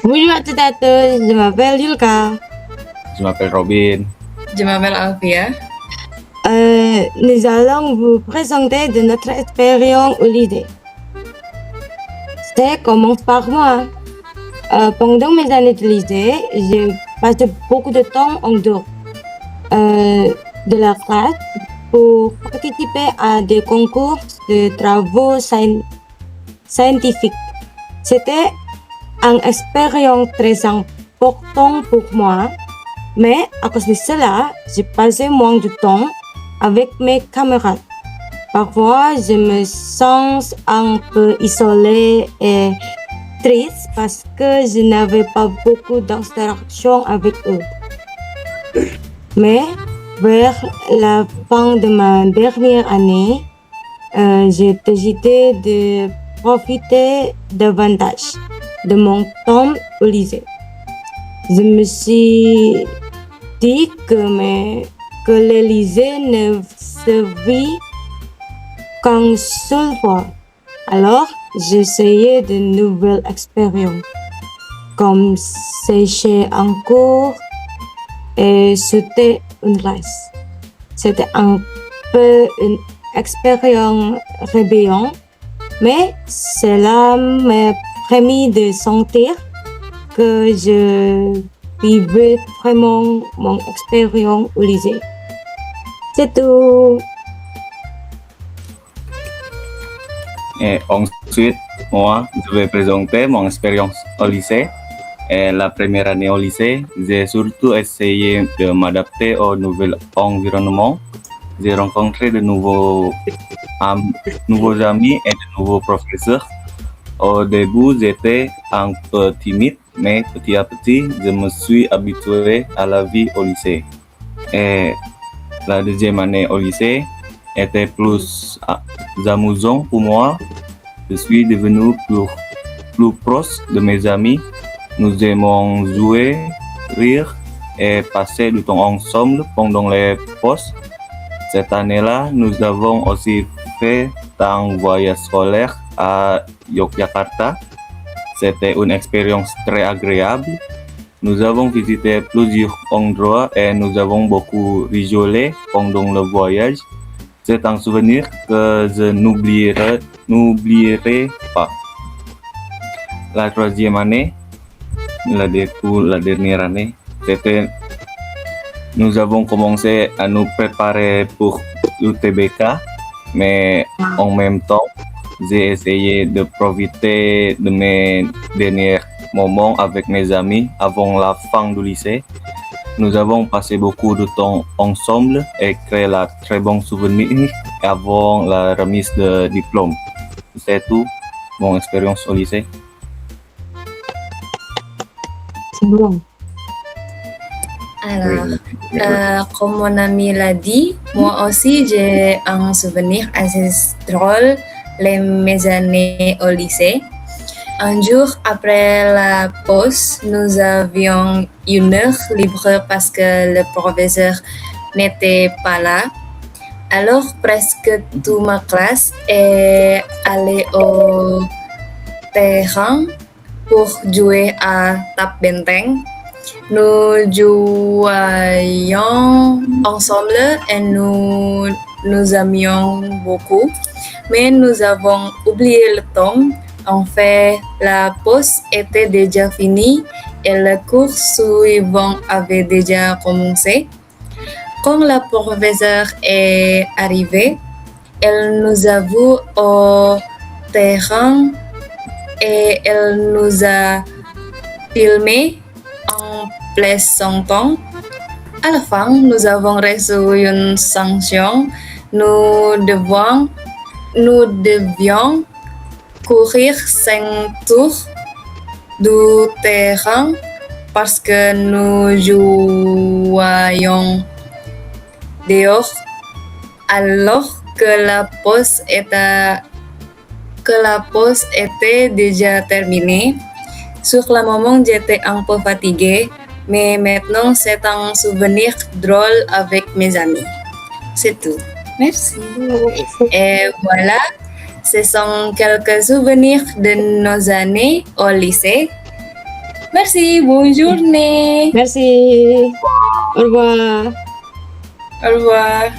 Bonjour à toutes et à tous, je m'appelle Yulka. Je m'appelle Robin. Je m'appelle Alfia. Nous allons vous présenter de notre expérience au lycée. Je commence par moi. Pendant mes années de lycée, j'ai passé beaucoup de temps en dehors de la classe pour participer à des concours de travaux scientifiques. C'était une expérience très importante pour moi, mais à cause de cela, j'ai passé moins de temps avec mes camarades. Parfois, je me sens un peu isolée et triste parce que je n'avais pas beaucoup d'interactions avec eux. Mais vers la fin de ma dernière année, j'ai décidé de profiter davantage de mon temps au lycée. Je me suis dit que le lycée ne servit qu'une seule fois. Alors, j'essayais de nouvelles expériences, comme sécher un cours et sauter une classe. C'était un peu une expérience réveillante, mais cela m'a permis de sentir que je vivais vraiment mon expérience au lycée. C'est tout. Et ensuite, moi, je vais présenter mon expérience au lycée. Et la première année au lycée, j'ai surtout essayé de m'adapter au nouvel environnement. J'ai rencontré de nouveaux amis et de nouveaux professeurs. Au début, j'étais un peu timide, mais petit à petit, je me suis habitué à la vie au lycée. Et la deuxième année au lycée était plus amusant pour moi. Je suis devenu plus proche de mes amis. Nous aimons jouer, rire et passer du temps ensemble pendant les pauses. Cette année-là, nous avons aussi fait un voyage scolaire à Yogyakarta. C'était une expérience très agréable. Nous avons visité plusieurs endroits et nous avons beaucoup rigolé pendant le voyage. C'est un souvenir que je n'oublierai pas. La troisième année, la dernière année, nous avons commencé à nous préparer pour l'UTBK, mais en même temps, j'ai essayé de profiter de mes derniers moments avec mes amis avant la fin du lycée. Nous avons passé beaucoup de temps ensemble et créé la très bons souvenirs avant la remise de diplôme. C'est tout mon expérience au lycée. C'est bon. Alors, comme mon ami l'a dit, moi aussi j'ai un souvenir assez drôle de mes années au lycée. Un jour après la pause, nous avions une heure libre parce que le professeur n'était pas là. Alors presque toute ma classe est allée au terrain pour jouer à tap benteng. Nous jouions ensemble et nous aimions beaucoup, mais nous avons oublié le temps. En fait, la pause était déjà finie et le cours suivant avait déjà commencé. Quand la professeure est arrivée, elle nous a vus au terrain et elle nous a filmé en plaisantant. À la fin, nous avons reçu une sanction. Nous devions courir 5 tours du terrain parce que nous jouions dehors alors que la pause était déjà terminée. Sur le moment, j'étais un peu fatiguée, mais maintenant c'est un souvenir drôle avec mes amis. C'est tout. Merci. Et voilà, ce sont quelques souvenirs de nos années au lycée. Merci, bonne journée. Merci. Au revoir. Au revoir.